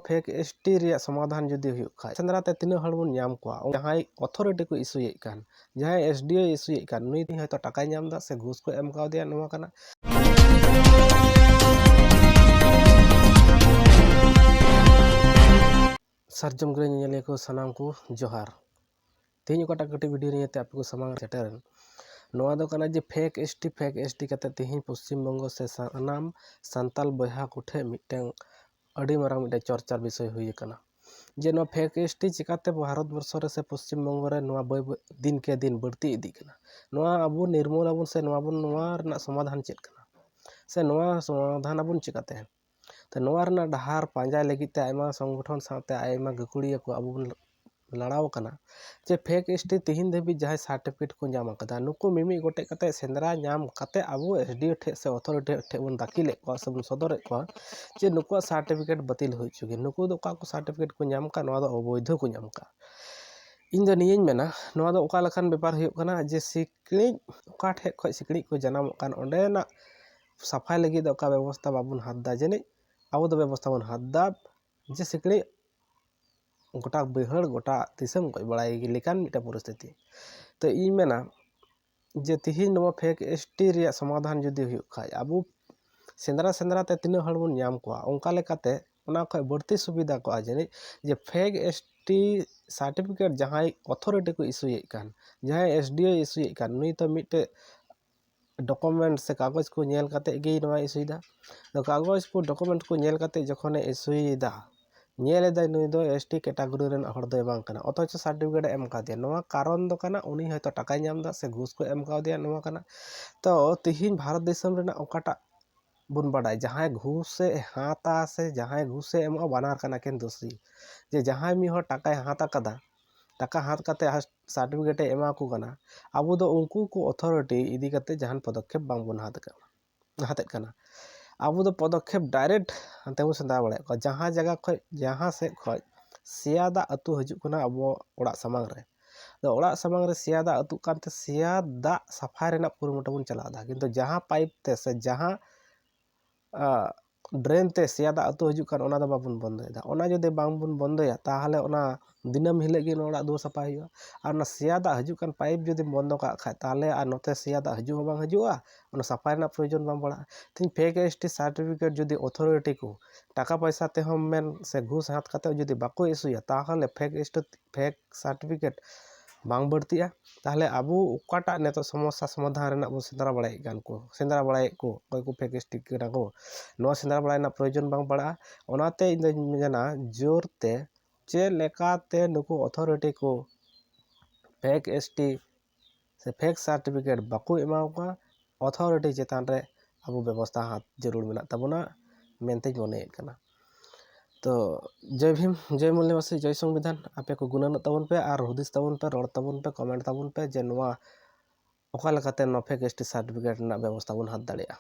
Fake ST ᱨᱮᱭᱟᱜ ᱥᱚᱢᱟধাन ᱡᱩᱫᱤ ᱦᱩᱭᱩᱜ ᱠᱷᱟᱡ ᱥᱮᱸᱫᱽᱨᱟᱛᱮ ᱛᱤᱱᱟᱹᱜ ᱦᱚᱲ ᱵᱚᱱ ᱧᱟᱢ ᱠᱚᱣᱟ ᱡᱟᱦᱟᱸᱭ ᱚᱛᱷᱚᱨᱤᱴᱤ ᱠᱚ ᱤᱥᱩᱭᱮᱫ ᱠᱟᱱ ᱡᱟᱦᱟᱸᱭ ᱮᱥᱰᱤओ ᱤᱥᱩᱭᱮᱫ ᱠᱟᱱ ᱱᱩᱭ ᱦᱚᱭᱛᱳ ᱴᱟᱠᱟᱭ ᱧᱟᱢᱫᱟ ᱥᱮ ᱜᱷᱩᱥ ᱠᱚ ᱮᱢ ᱠᱟᱣᱫᱮᱭᱟ ᱱᱚᱣᱟ ᱠᱟᱱᱟ ᱥᱟᱨᱡᱚᱢ ᱜᱤᱨᱟᱹ ᱧᱮᱧᱮᱞᱤᱭᱟᱹ ᱠᱚ ᱥᱟᱱᱟᱢ ᱠᱚ ᱡᱚᱦᱟᱨ ᱛᱮᱦᱮᱧ ᱚᱠᱟᱴᱟᱜ ᱠᱟᱹᱴᱤᱡ ᱵᱷᱤᱰᱤᱭᱳ ᱱᱤᱭᱮᱛᱮ ᱟᱯᱮ ᱠᱚ ᱥᱟᱢᱟᱝ ᱥᱮᱴᱮᱨᱮᱱ ᱱᱚᱣᱟ ᱫᱚ ᱠᱟᱱᱟ ᱡᱮ ᱯᱷᱮᱠ ᱮᱥᱴᱤ ᱠᱟᱛᱮ ᱛᱮᱦᱮᱧ ᱯᱚᱥᱪᱤᱢ ᱵᱚᱝᱜᱚ ᱥᱮ ᱥᱟᱱᱟᱢ ᱥᱟᱱᱛᱟᱞ ᱵᱚᱭᱦᱟ ᱠᱚᱴᱷᱮᱱ ᱢᱤᱫᱴᱮᱱ ᱟᱹᱰᱤ ᱢᱟᱨᱟᱝ ᱢᱤᱫᱴᱮᱱ ᱪᱚᱨᱪᱟর ᱵᱤᱥᱚᱭ ᱦᱩᱭ ᱟᱠᱟᱱᱟ ᱡᱮ ᱱᱚᱣᱟ ᱯᱷᱮᱠ ᱮᱥᱴᱤ ᱪᱤᱠᱟᱹᱛᱮ ᱵᱷᱟᱨᱚᱛ ᱵᱚᱨᱥᱚ ᱨᱮ ᱥᱮ ᱯᱚᱥᱪᱤᱢ ᱵᱚᱝᱜᱚ ᱨᱮ ᱱᱚᱣᱟ ᱫᱤᱱ ᱠᱮ ᱫᱤᱱ ᱵᱟᱹᱲᱛᱤ ᱤᱫᱤᱜ ᱠᱟᱱᱟ ᱱᱚᱣᱟ ᱟᱵᱚ ᱱᱤᱨᱢᱩᱞ ᱟᱵᱚᱱ ᱥᱮ ᱱᱚᱣᱟ ᱨᱮᱱᱟᱜ ᱥᱚᱢᱟধান ᱪᱮᱫ ᱠᱟᱱᱟ ᱥᱮ ᱱᱚᱣᱟ ᱥᱚᱢᱟধান ᱟᱵᱚᱱ ᱪᱤᱠᱟᱹᱛᱮ ᱛᱚ ᱱᱚᱣᱟ ᱨᱮᱱᱟᱜ ᱰᱟᱦᱟᱨ ᱯᱟᱸᱡᱟᱭ ᱞᱟᱹᱜᱤᱫ ᱛᱮ ᱟᱭᱢᱟ ᱥᱚᱝᱜᱚᱴᱷᱚᱱ ᱥᱟᱶᱛᱮ ᱟᱭᱢᱟ ᱜᱟᱹᱠᱷᱩᱲᱤᱭᱟᱹ ᱠᱚ ᱟᱵᱚ ᱵᱚᱱ ᱞᱟᱲᱟᱣ ᱟᱠᱟᱱᱟ ᱡᱮ ᱯᱷᱮᱠ ᱮᱥᱴᱤ ᱛᱮᱦᱮᱧ ᱫᱷᱟᱹᱵᱤᱡ ᱡᱟᱦᱟᱸᱭ ᱥᱟᱨᱴᱤᱯᱷᱤᱠᱮᱴ ᱠᱚ ᱧᱟᱢ ᱟᱠᱟᱫᱟ ᱱᱩᱠᱩ ᱢᱤᱢᱤᱫ ᱜᱚᱴᱮᱡ ᱠᱟᱛᱮ ᱥᱮᱸᱫᱽᱨᱟ ᱧᱟᱢ ᱠᱟᱛᱮ ᱟᱵᱚ ᱮᱥᱰᱤओ ᱴᱷᱮᱡ ᱥᱮ ᱚᱛᱷᱚᱨᱤᱴᱤ ᱴᱷᱮᱡ ᱵᱚᱱ ᱫᱟᱹᱠᱷᱤᱞᱮᱫ ᱠᱚᱣᱟ ᱥᱮ ᱵᱚᱱ ᱥᱚᱫᱚᱨᱮᱫ ᱠᱚᱣᱟ ᱡᱮ ᱱᱩᱠᱩᱣᱟᱜ ᱥᱟᱨᱴᱤᱯᱷᱤᱠᱮᱴ ᱵᱟᱹᱛᱤᱞ ᱦᱩᱭ ᱦᱚᱪᱚ ᱜᱮ ᱱᱩᱠᱩ ᱫᱚ ᱚᱠᱟ ᱠᱚ ᱥᱟᱨᱴᱤᱯᱷᱤᱠᱮᱴ ᱠᱚ ᱧᱟᱢ ᱟᱠᱟᱫ ᱱᱚᱣᱟ ᱫᱚ ᱚᱵᱳᱭᱫᱷᱚ ᱠᱚ ᱧᱟᱢ ᱟᱠᱟᱫ ᱤᱧ ᱫᱚ ᱱᱤᱭᱟᱹᱧ ᱢᱮᱱᱟ ᱱᱚᱣᱟ ᱫᱚ ᱚᱠᱟ ᱞᱮᱠᱟᱱ ᱵᱮᱯᱟᱨ ᱦᱩᱭᱩᱜ ᱠᱟᱱᱟ ᱡᱮ ᱥᱤᱠᱲᱤᱡ ᱚᱠᱟ ᱴᱷᱮᱡ ᱠᱷᱚᱡ ᱥᱤᱠᱲᱤᱡ ko ᱡᱟᱱᱟᱢᱚᱜ ᱠᱟᱱ ᱚᱸᱰᱮᱱᱟᱜ ᱥᱟᱯᱷᱟᱭ ᱞᱟᱹᱜᱤᱫ ᱫᱚ ᱚᱠᱟ ᱵᱮᱵᱚᱥᱛᱷᱟ ᱵᱟᱵᱚᱱ ᱦᱟᱛ ᱫᱟ ᱡᱟᱹᱱᱤᱡ ᱟᱵᱚ ᱫᱚ ᱵᱮᱵᱚᱥᱛᱷᱟ ᱵᱚᱱ ᱦᱟᱛ ᱫᱟ ᱡᱮ ᱥᱤᱠᱲᱤᱡ गोटा बैहड़ गोटा दिसम गज बड़ाई लेकान मिटा परिस्थिति तो इन मेना जे तिहिन नवा फेक एसटी ᱨᱮᱭᱟᱜ ᱥᱚᱢᱟধাन जुदी हुई खाय अब सेंद्रा ते तीना हड़ बन नाम कोआ ओंका लेकाते ओना खय बढ़ती सुविधा को जानी जे फेक एसटी सर्टिफिकेट जहां अथॉरिटी को इशूएद कान जहां एसडीओ इशूएद कान नुई तो मिटे डॉक्यूमेंट से कागज को नेल काते गे नवा इशूदा तो कागज को डॉक्यूमेंट को नेल काते जखने इशूदा नेलेदाय नुई दो एसटी कैटेगरी रेन हड़ दो बांग कना अथच सर्टिफिकेट एम कादे नवा कारण दो कना उनी हयतो टाकाय नामदा से घूस को एम कादे नवा कना तो तिहिन भारत देशम रेना ओकाटा बुन बाडाय जहां घूस से हाता से जहां घूस से एम बानार कना केन दोषी जे जहां मी हो टाकाय हाता कदा टाका हाथ काते सर्टिफिकेट एमा को कना अब दो उनको को अथॉरिटी इदी काते जहान पदक्षेप बांग बन हातेत कना अब दो पदक्षेप डायरेक्ट हाते बो सेंदा बड़े को जहां जगह खय जहां से खय सियादा अतु हजू कना अब ओड़ा समांग रे तो ओड़ा समांग रे सियादा अतु कानते सियादा सफाई रेना पुरमुटा बन चलादा किंतु जहां पाइप ते से जहां ड्रेन ते सियादा अतु हजू कान ओना दो बाबन बंदयदा ओना जदि बांग बन बंदया ताहले ओना दिनम हिले गे ओड़ा दो सफा हुआ और ना सियादा हजू कान पाइप जदि बंद का खाय ताहले और नोते सियादा हजू बांग हजूआ ओना सफाई रेना प्रयोजन बांग पड़ा तीन फेक एसटी सर्टिफिकेट जदि अथॉरिटी को टाका पैसा ते हम मेन से घूस हाथ काते जदि बाको इशूया ताहले फेक सर्टिफिकेट बांग बढ़तिया ताहले अब ओकाटा नेतो समस्या समाधान रेना बो सेंद्रा बड़ाई गान को सेंद्रा बड़ाई को कोई को फेक एसटी कना को नो सेंद्रा बड़ाई ना प्रयोजन बांग पड़ा ओनाते इन मेना जोरते चे लेकाते नुको अथॉरिटी को फेक एसटी से फेक सर्टिफिकेट बाको एमाउका अथॉरिटी चेतान रे अब व्यवस्था हाथ जरूर मेना तबना मेनते मनेत कना तो जय भीम जय मूल्यवासी जय संविधान आपे को गुणन तबन पे और हुदिस तबन पे रोड तबन पे कमेंट तबन पे जे नोआ ओका लेकाते नो फेक एसटी सर्टिफिकेट ना व्यवस्था बन हाथ दाड़िया।